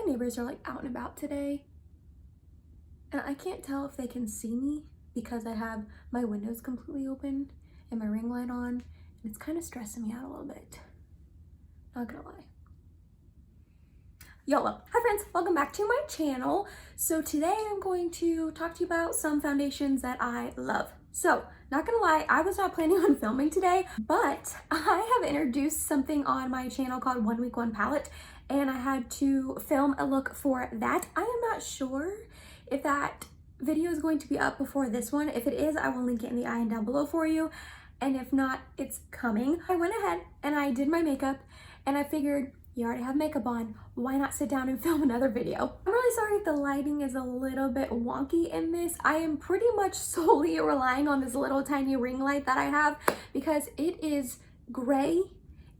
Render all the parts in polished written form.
neighbors are like out and about today, and I can't tell if they can see me because I have my windows completely open and my ring light on, and it's kind of stressing me out a little bit. Not gonna lie. YOLO. Hi friends, welcome back to my channel. So today I'm going to talk to you about some foundations that I love. So, not gonna lie, I was not planning on filming today, but I have introduced something on my channel called 1 Week 1 Palette, and I had to film a look for that. I am not sure if that video is going to be up before this one. If it is, I will link it in the eye and down below for you. And if not, it's coming. I went ahead and I did my makeup, and I figured, you already have makeup on, why not sit down and film another video? I'm really sorry if the lighting is a little bit wonky in this. I am pretty much solely relying on this little tiny ring light that I have because it is gray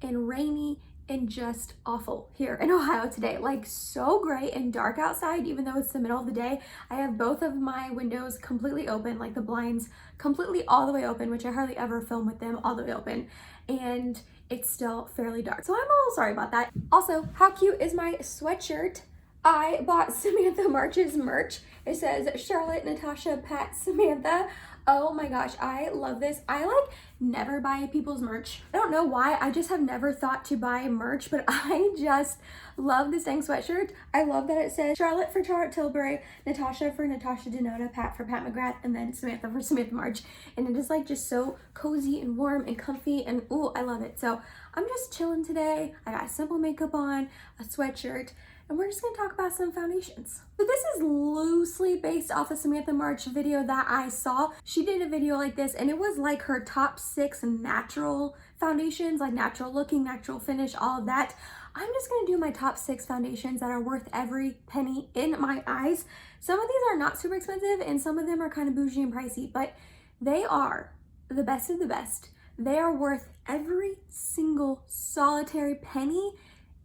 and rainy and just awful here in Ohio today. Like, so gray and dark outside, even though it's the middle of the day. I have both of my windows completely open, like the blinds completely all the way open, which I hardly ever film with them all the way open. And it's still fairly dark. So I'm a little sorry about that. Also, how cute is my sweatshirt? I bought Samantha March's merch. It says Charlotte, Natasha, Pat, Samantha. Oh my gosh, I love this. I like never buy people's merch. I don't know why, I just have never thought to buy merch, but I just love this dang sweatshirt. I love that it says Charlotte for Charlotte Tilbury, Natasha for Natasha Denota, Pat for Pat McGrath, and then Samantha for Samantha March. And it is like just so cozy and warm and comfy, and ooh, I love it. So I'm just chilling today. I got simple makeup on, a sweatshirt, and we're just gonna talk about some foundations. So this is loosely based off a Samantha March video that I saw. She did a video like this, and it was like her top 6 natural foundations, like natural looking, natural finish, all of that. I'm just gonna do my top 6 foundations that are worth every penny in my eyes. Some of these are not super expensive, and some of them are kind of bougie and pricey, but they are the best of the best. They are worth every single solitary penny,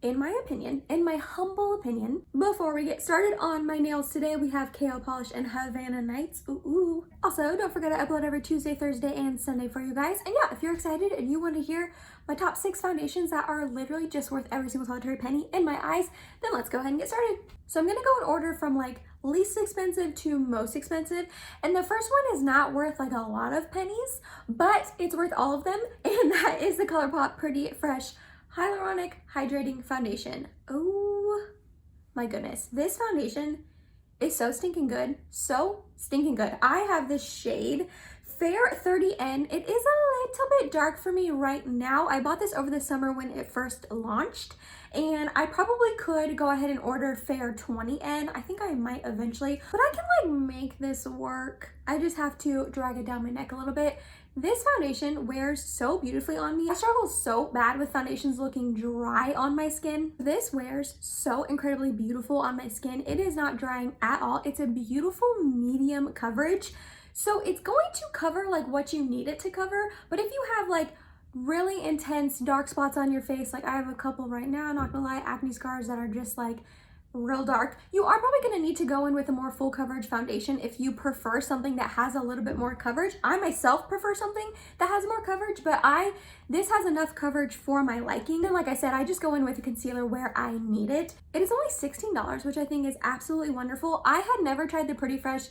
in my opinion, in my humble opinion. Before we get started on my nails today, we have KO Polish and Havana Nights. Ooh. Also, don't forget I upload every Tuesday, Thursday, and Sunday for you guys. And yeah, if you're excited and you want to hear my top 6 foundations that are literally just worth every single solitary penny in my eyes, then let's go ahead and get started. So I'm gonna go in order from like least expensive to most expensive. And the first one is not worth like a lot of pennies, but it's worth all of them. And that is the ColourPop Pretty Fresh Hyaluronic Hydrating Foundation. Oh my goodness. This foundation is so stinking good. So stinking good. I have this shade Fair 30N. It is a little bit dark for me right now. I bought this over the summer when it first launched, and I probably could go ahead and order Fair 20N. I think I might eventually, but I can like make this work. I just have to drag it down my neck a little bit. This foundation wears so beautifully on me. I struggle so bad with foundations looking dry on my skin. This wears so incredibly beautiful on my skin. It is not drying at all. It's a beautiful medium coverage. So it's going to cover like what you need it to cover. But if you have like really intense dark spots on your face, like I have a couple right now, not gonna lie, acne scars that are just like real dark, you are probably going to need to go in with a more full coverage foundation if you prefer something that has a little bit more coverage. I myself prefer something that has more coverage, but this has enough coverage for my liking. And like I said, I just go in with a concealer where I need it. It is only $16, which I think is absolutely wonderful. I had never tried the Pretty Fresh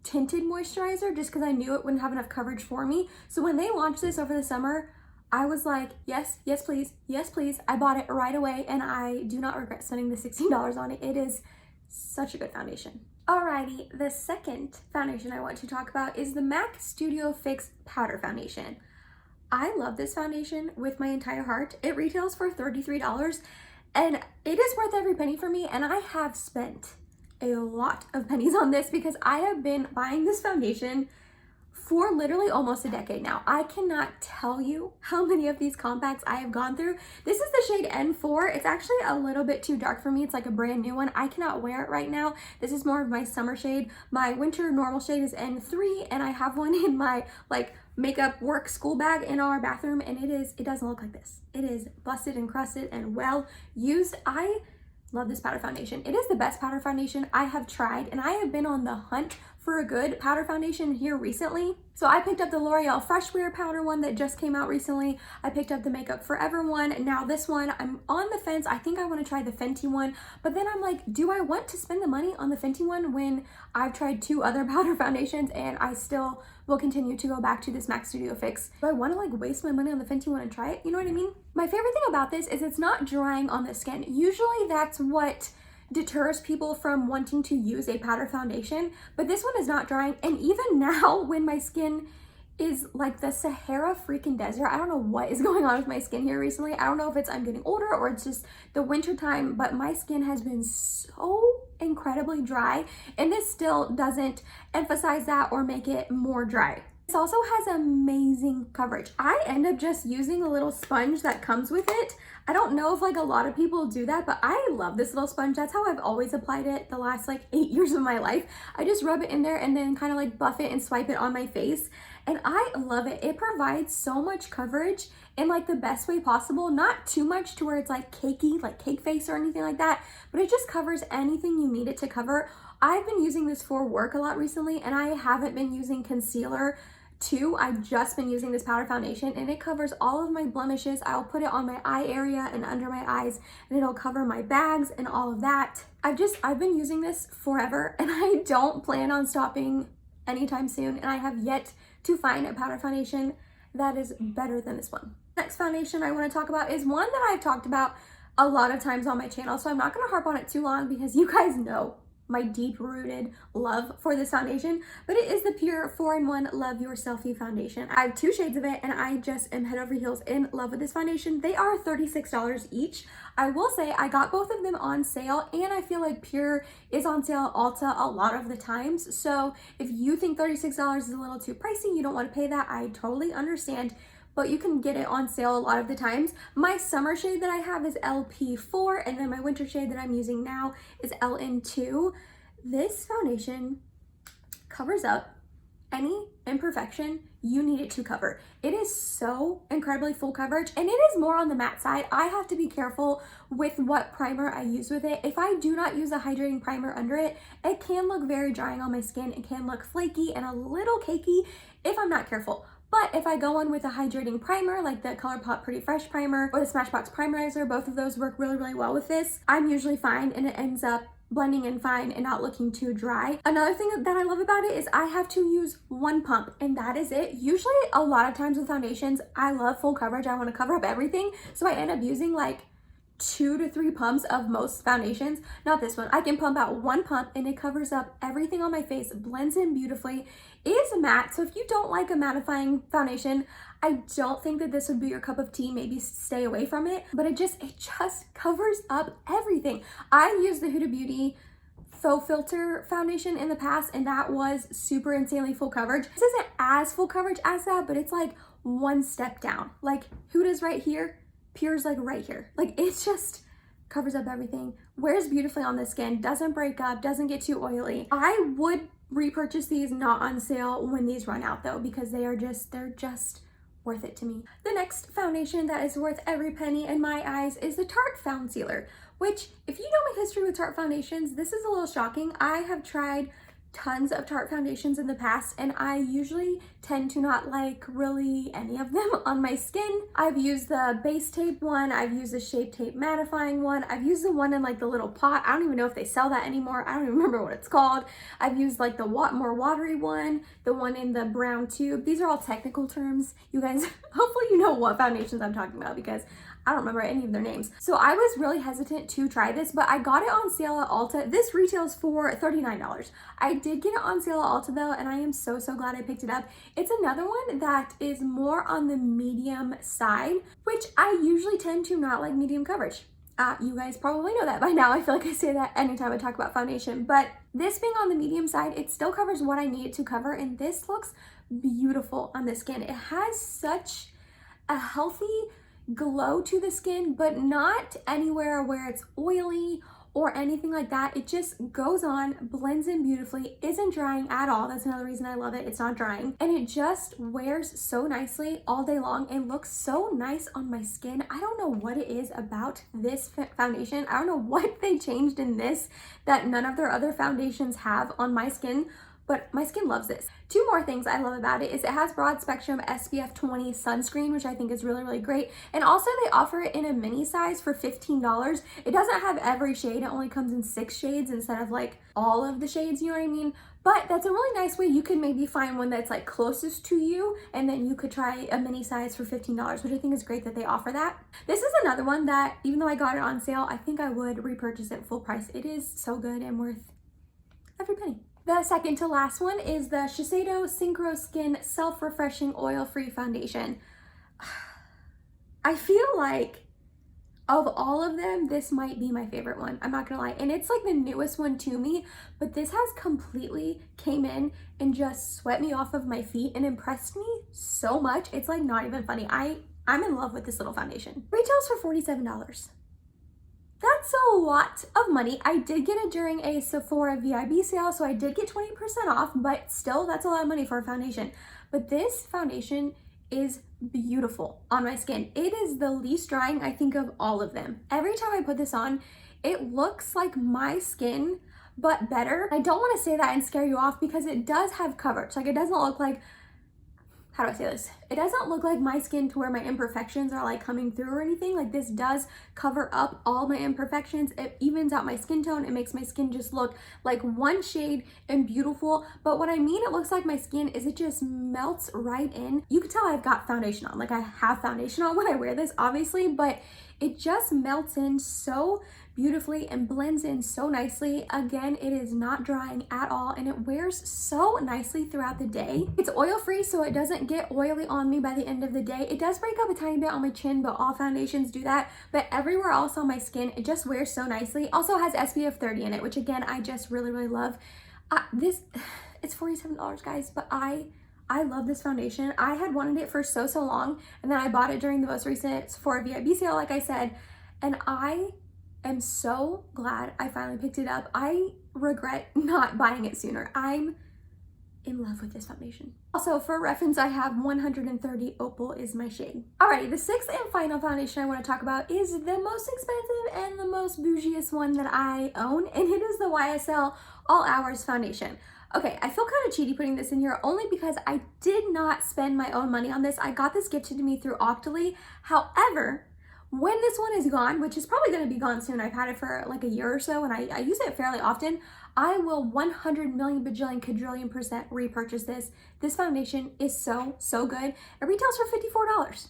tinted moisturizer just because I knew it wouldn't have enough coverage for me. So when they launched this over the summer, I was like, yes, yes, please. Yes, please. I bought it right away, and I do not regret spending the $16 on it. It is such a good foundation. Alrighty, the second foundation I want to talk about is the MAC Studio Fix Powder Foundation. I love this foundation with my entire heart. It retails for $33, and it is worth every penny for me, and I have spent a lot of pennies on this because I have been buying this foundation for literally almost a decade now. I cannot tell you how many of these compacts I have gone through. This is the shade N4. It's actually a little bit too dark for me. It's like a brand new one. I cannot wear it right now. This is more of my summer shade. My winter normal shade is N3, and I have one in my like makeup work school bag in our bathroom, and it doesn't look like this. It is busted and crusted and well used. I love this powder foundation. It is the best powder foundation I have tried, and I have been on the hunt for for a good powder foundation here recently. So I picked up the L'Oreal Fresh Wear powder one that just came out recently. I picked up the Makeup Forever one. Now this one, I'm on the fence. I think I want to try the Fenty one, but then I'm like, do I want to spend the money on the Fenty one when I've tried 2 other powder foundations and I still will continue to go back to this MAC Studio Fix? Do I want to like waste my money on the Fenty one and try it? You know what I mean? My favorite thing about this is it's not drying on the skin. Usually that's what deters people from wanting to use a powder foundation, but this one is not drying. And even now when my skin is like the Sahara freaking desert, I don't know what is going on with my skin here recently. I don't know if it's I'm getting older or it's just the winter time, but my skin has been so incredibly dry, and this still doesn't emphasize that or make it more dry. This also has amazing coverage. I end up just using a little sponge that comes with it. I don't know if like a lot of people do that, but I love this little sponge. That's how I've always applied it the last like 8 years of my life. I just rub it in there and then kind of like buff it and swipe it on my face. And I love it. It provides so much coverage in like the best way possible. Not too much to where it's like cakey, like cake face or anything like that, but it just covers anything you need it to cover. I've been using this for work a lot recently, and I haven't been using concealer too. I've just been using this powder foundation, and it covers all of my blemishes. I'll put it on my eye area and under my eyes, and it'll cover my bags and all of that. I've been using this forever, and I don't plan on stopping anytime soon, and I have yet to find a powder foundation that is better than this one. Next foundation I want to talk about is one that I've talked about a lot of times on my channel, so I'm not going to harp on it too long because you guys know my deep-rooted love for this foundation, but it is the Pure 4-in-1 Love Your Selfie Foundation. I have 2 shades of it, and I just am head over heels in love with this foundation. They are $36 each. I will say I got both of them on sale, and I feel like Pure is on sale at Ulta a lot of the times. So if you think $36 is a little too pricey, you don't want to pay that, I totally understand, but you can get it on sale a lot of the times. My summer shade that I have is LP4, and then my winter shade that I'm using now is LN2. This foundation covers up any imperfection you need it to cover. It is so incredibly full coverage, and it is more on the matte side. I have to be careful with what primer I use with it. If I do not use a hydrating primer under it, it can look very drying on my skin. It can look flaky and a little cakey if I'm not careful. But if I go on with a hydrating primer, like the ColourPop Pretty Fresh primer or the Smashbox Primerizer, both of those work really, really well with this. I'm usually fine, and it ends up blending in fine and not looking too dry. Another thing that I love about it is I have to use 1 pump, and that is it. Usually a lot of times with foundations, I love full coverage. I want to cover up everything. So I end up using like 2 to 3 pumps of most foundations. Not this one. I can pump out 1 pump and it covers up everything on my face, blends in beautifully. It is matte, so if you don't like a mattifying foundation, I don't think that this would be your cup of tea. Maybe stay away from it, but it just covers up everything. I used the Huda Beauty Faux Filter foundation in the past, and that was super insanely full coverage. This isn't as full coverage as that, but it's like 1 step down. Like Huda's right here, Pure's like right here. Like it just covers up everything, wears beautifully on the skin, doesn't break up, doesn't get too oily. I would repurchase these not on sale when these run out though, because they're just worth it to me. The next foundation that is worth every penny in my eyes is the Tarte Found Sealer, which if you know my history with Tarte foundations, this is a little shocking. I have tried tons of Tarte foundations in the past, and I usually tend to not like really any of them on my skin. I've used the base tape one, I've used the Shape Tape mattifying one, I've used the one in like the little pot. I don't even know if they sell that anymore. I don't even remember what it's called. I've used like the more watery one, the one in the brown tube. These are all technical terms. You guys, hopefully you know what foundations I'm talking about because I don't remember any of their names. So I was really hesitant to try this, but I got it on sale at Ulta. This retails for $39. I did get it on sale at Ulta though, and I am so glad I picked it up. It's another one that is more on the medium side, which I usually tend to not like medium coverage. You guys probably know that by now. I feel like I say that anytime I talk about foundation, but this being on the medium side, it still covers what I need it to cover, and this looks beautiful on the skin. It has such a healthy glow to the skin, but not anywhere where it's oily or anything like that. It just goes on, blends in beautifully, isn't drying at all. That's another reason I love it. It's not drying, and it just wears so nicely all day long and looks so nice on my skin. I don't know what it is about this foundation. I don't know what they changed in this that none of their other foundations have on my skin, but my skin loves this. Two more things I love about it is it has broad spectrum SPF 20 sunscreen, which I think is really, really great. And also they offer it in a mini size for $15. It doesn't have every shade. It only comes in 6 shades instead of like all of the shades, you know what I mean? But that's a really nice way. You can maybe find one that's like closest to you, and then you could try a mini size for $15, which I think is great that they offer that. This is another one that, even though I got it on sale, I think I would repurchase it full price. It is so good and worth every penny. The second to last one is the Shiseido Synchro Skin Self-Refreshing Oil-Free Foundation. I feel like of all of them, this might be my favorite one. I'm not gonna lie. And it's like the newest one to me, but this has completely came in and just swept me off of my feet and impressed me so much. It's like not even funny. I'm in love with this little foundation. Retails for $47. That's a lot of money. I did get it during a Sephora VIB sale, so I did get 20% off, but still that's a lot of money for a foundation. But this foundation is beautiful on my skin. It is the least drying, I think, of all of them. Every time I put this on, it looks like my skin, but better. I don't want to say that and scare you off because it does have coverage. Like, it doesn't look like, how do I say this? It doesn't look like my skin to where my imperfections are like coming through or anything. Like, this does cover up all my imperfections. It evens out my skin tone. It makes my skin just look like one shade and beautiful. But what I mean it looks like my skin is it just melts right in. You can tell I've got foundation on. Like, I have foundation on when I wear this, obviously, but it just melts in so beautifully and blends in so nicely. Again, it is not drying at all and it wears so nicely throughout the day. It's oil-free, so it doesn't get oily on me by the end of the day. It does break up a tiny bit on my chin, but all foundations do that. But everywhere else on my skin, it just wears so nicely. Also has SPF 30 in it, which again, I just really, really love. It's $47, guys, but I love this foundation. I had wanted it for so long, and then I bought it during the most recent Sephora VIB sale, like I said, and I am so glad I finally picked it up. I regret not buying it sooner. I'm in love with this foundation. Also, for reference, I have 130 Opal is my shade. Alrighty, the sixth and final foundation I want to talk about is the most expensive and the most bougiest one that I own, and it is the YSL All Hours Foundation. Okay, I feel kind of cheaty putting this in here only because I did not spend my own money on this. I got this gifted to me through Octoly. However, when this one is gone, which is probably going to be gone soon, I've had it for like a year or so and I use it fairly often, I will 100 million bajillion quadrillion % repurchase this. This foundation is so, so good. It retails for $54,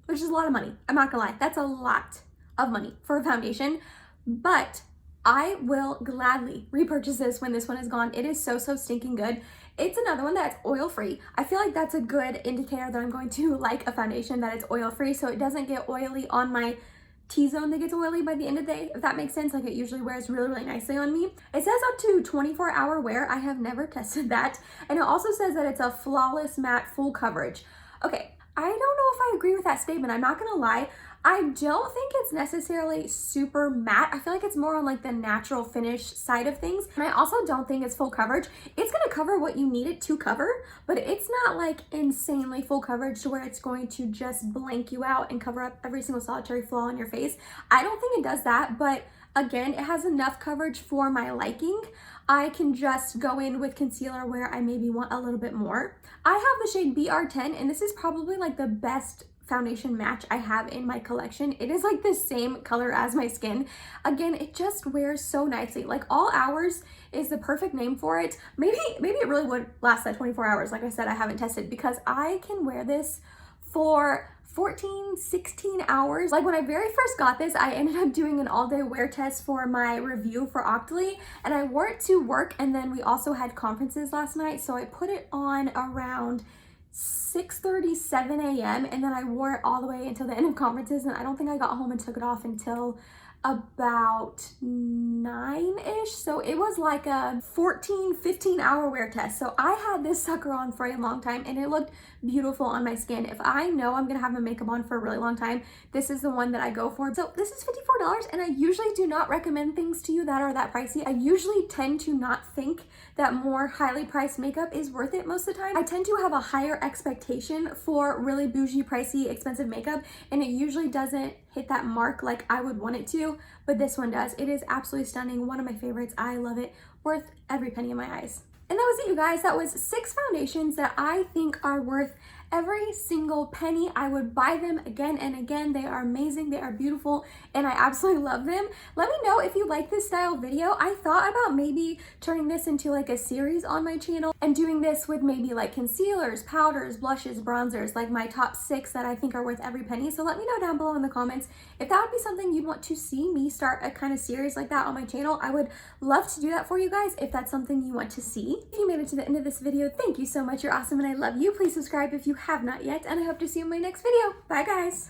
which is a lot of money. I'm not gonna lie, that's a lot of money for a foundation, but I will gladly repurchase this when this one is gone. It is so, so stinking good. It's another one that's oil-free. I feel like that's a good indicator that I'm going to like a foundation that it's oil-free, so it doesn't get oily on my T-zone that gets oily by the end of the day, if that makes sense. Like, it usually wears really, really nicely on me. It says up to 24-hour wear. I have never tested that. And it also says that it's a flawless matte full coverage. Okay, I don't know if I agree with that statement. I'm not gonna lie. I don't think it's necessarily super matte. I feel like it's more on like the natural finish side of things. And I also don't think it's full coverage. It's gonna cover what you need it to cover, but it's not like insanely full coverage to where it's going to just blank you out and cover up every single solitary flaw on your face. I don't think it does that, but again, it has enough coverage for my liking. I can just go in with concealer where I maybe want a little bit more. I have the shade BR10, and this is probably like the best foundation match I have in my collection. It is like the same color as my skin. Again, it just wears so nicely. Like, All Hours is the perfect name for it. Maybe it really would last that 24 hours. Like I said, I haven't tested because I can wear this for 14, 16 hours. Like, when I very first got this, I ended up doing an all-day wear test for my review for Octoly, and I wore it to work, and then we also had conferences last night, so I put it on around 6:30, 7 a.m. and then I wore it all the way until the end of conferences, and I don't think I got home and took it off until about 9-ish. So it was like a 14, 15 hour wear test. So I had this sucker on for a long time and it looked beautiful on my skin. If I know I'm gonna have my makeup on for a really long time, this is the one that I go for. So this is $54, and I usually do not recommend things to you that are that pricey. I usually tend to not think that more highly priced makeup is worth it most of the time. I tend to have a higher expectation for really bougie, pricey, expensive makeup, and it usually doesn't hit that mark like I would want it to, but this one does. It is absolutely stunning. One of my favorites. I love it. Worth every penny in my eyes. And that was it, you guys. That was 6 foundations that I think are worth every single penny. I would buy them again and again. They are amazing, they are beautiful, and I absolutely love them. Let me know if you like this style video. I thought about maybe turning this into like a series on my channel and doing this with maybe like concealers, powders, blushes, bronzers, like my top 6 that I think are worth every penny. So let me know down below in the comments if that would be something you'd want to see me start a kind of series like that on my channel. I would love to do that for you guys if that's something you want to see. If you made it to the end of this video, thank you so much. You're awesome and I love you. Please subscribe if you have not yet, and I hope to see you in my next video. Bye guys.